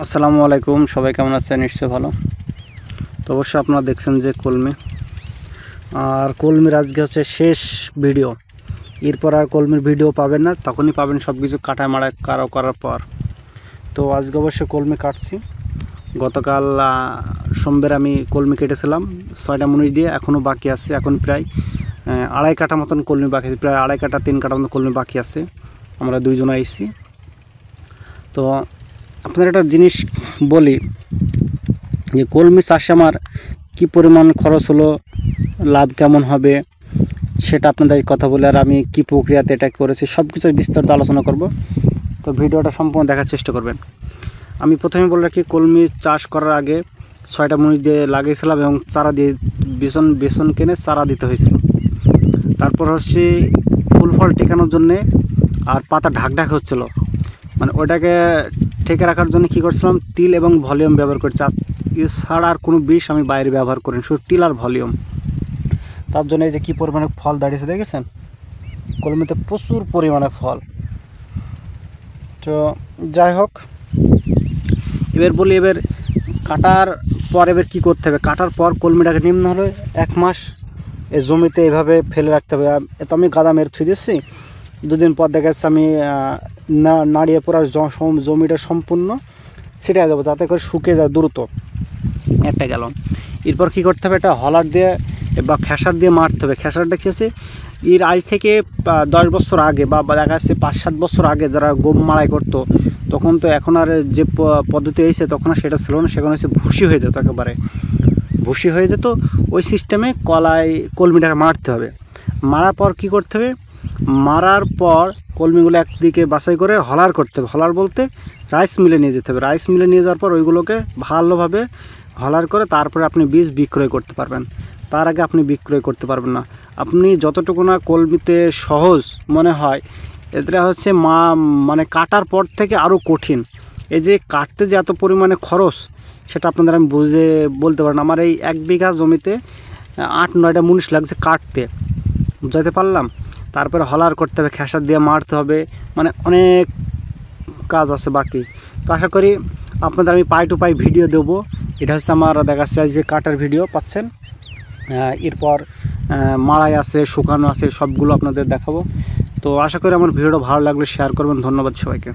আসসালামু আলাইকুম, সবাই কেমন আছেন? নিশ্চয় ভালো। তো অবশ্যই আপনারা দেখছেন যে কলমি, আর কলমির আজকে হচ্ছে শেষ ভিডিও। এরপর আর কলমির ভিডিও পাবেন না, তখনই পাবেন সব কিছু কাটায় মাড়ায় করার পর। তো আজকে অবশ্যই কলমি কাটছি। গতকাল সোমবার আমি কলমি কেটেছিলাম 6টা মরিচ দিয়ে, এখনও বাকি আছে। এখন প্রায় 2.5 কাঠা মতন কলমি বাকি আছে, প্রায় 2.5 কাঠা 3 কাঠা মতন কলমি বাকি আছে। আমরা দুইজন আইছি। তো আপনার একটা জিনিস বলি যে কলমি চাষে আমার কি পরিমাণ খরচ হলো, লাভ কেমন হবে সেটা আপনাদের কথা বলে, আর আমি কি প্রক্রিয়াতে এটা করেছি সব কিছু বিস্তারিত আলোচনা করব। তো ভিডিওটা সম্পূর্ণ দেখার চেষ্টা করবেন। আমি প্রথমে বলে রাখি, কলমি চাষ করার আগে 6টা মরিচ দিয়ে লাগিয়েছিলাম এবং চারা দিয়ে বেসন কিনে চারা দিতে হয়েছিল। তারপর হচ্ছে ফুল ফল টেকানোর জন্যে আর পাতা ঢাক হচ্ছিলো, মানে ওটাকে ঠেকে রাখার জন্য কী করছিলাম, টিল এবং ভলিউম ব্যবহার করছি। এছাড়া আর কোনো বিষ আমি বাইরে ব্যবহার করিনি, শুধু টিল আর ভলিউম। তার জন্য এই যে কী পরিমাণে ফল দাঁড়িয়েছে দেখেছেন, কলমিতে প্রচুর পরিমাণে ফল। তো যাই হোক, এবার বলি, এবার কাটার পর এবার কী করতে হবে। কাটার পর কলমিটাকে নিম্ন হলে 1 মাস এই জমিতে এভাবে ফেলে রাখতে হবে। তো আমি গাদা মেরে থুই দিচ্ছি, দুদিন পর দেখা যাচ্ছে আমি নাড়িয়ে পড়ার জমিটা সম্পূর্ণ ছিটিয়ে দেবো, যাতে করে শুকিয়ে যায় দ্রুত। একটা গেল। এরপর কী করতে হবে, এটা হলার দিয়ে বা খেসার দিয়ে মারতে হবে। খেসারটা কী আছে, এর আজ থেকে 10 বছর আগে বা দেখা যাচ্ছে 5-7 বছর আগে যারা গম মাড়াই করতো, তখন তো এখন আর যে পদ্ধতি হয়েছে তখন আর সেটা ছিল না। সেখানে হচ্ছে ভুসি হয়ে যেত, একেবারে ভুসি হয়ে যেত। ওই সিস্টেমে কলমিটাকে মারতে হবে। মারার পর কী করতে হবে, মারার পর কলমিগুলো একদিকে বাছাই করে হলার করতে হবে। হলার বলতে রাইস মিলে নিয়ে যেতে হবে। রাইস মিলে নিয়ে যাওয়ার পর ওইগুলোকে ভালোভাবে হলার করে তারপরে আপনি বীজ বিক্রয় করতে পারবেন। তার আগে আপনি বিক্রয় করতে পারবেন না। আপনি যতটুকু না কলমিতে সহজ মনে হয়, এটা হচ্ছে মানে কাটার পর থেকে আরও কঠিন। এই যে কাটতে যে এত পরিমাণে খরচ, সেটা আপনাদের আমি বুঝে বলতে পারেন। আমার এই 1 বিঘা জমিতে 8-9টা মুনিশ লাগছে কাটতে, বুঝাতে পারলাম। তারপরে হলার করতে হবে, খেসার দিয়ে মারতে হবে, মানে অনেক কাজ আছে বাকি। তো আশা করি আপনাদের আমি পাই টু পাই ভিডিও দেবো। এটা হচ্ছে আমার দেখা যাচ্ছে যে কাটার ভিডিও পাচ্ছেন। এরপর মাড়াই আছে, শুকানো আছে, সবগুলো আপনাদের দেখাবো। তো আশা করি আমার ভিডিওটা ভালো লাগলে শেয়ার করবেন। ধন্যবাদ সবাইকে।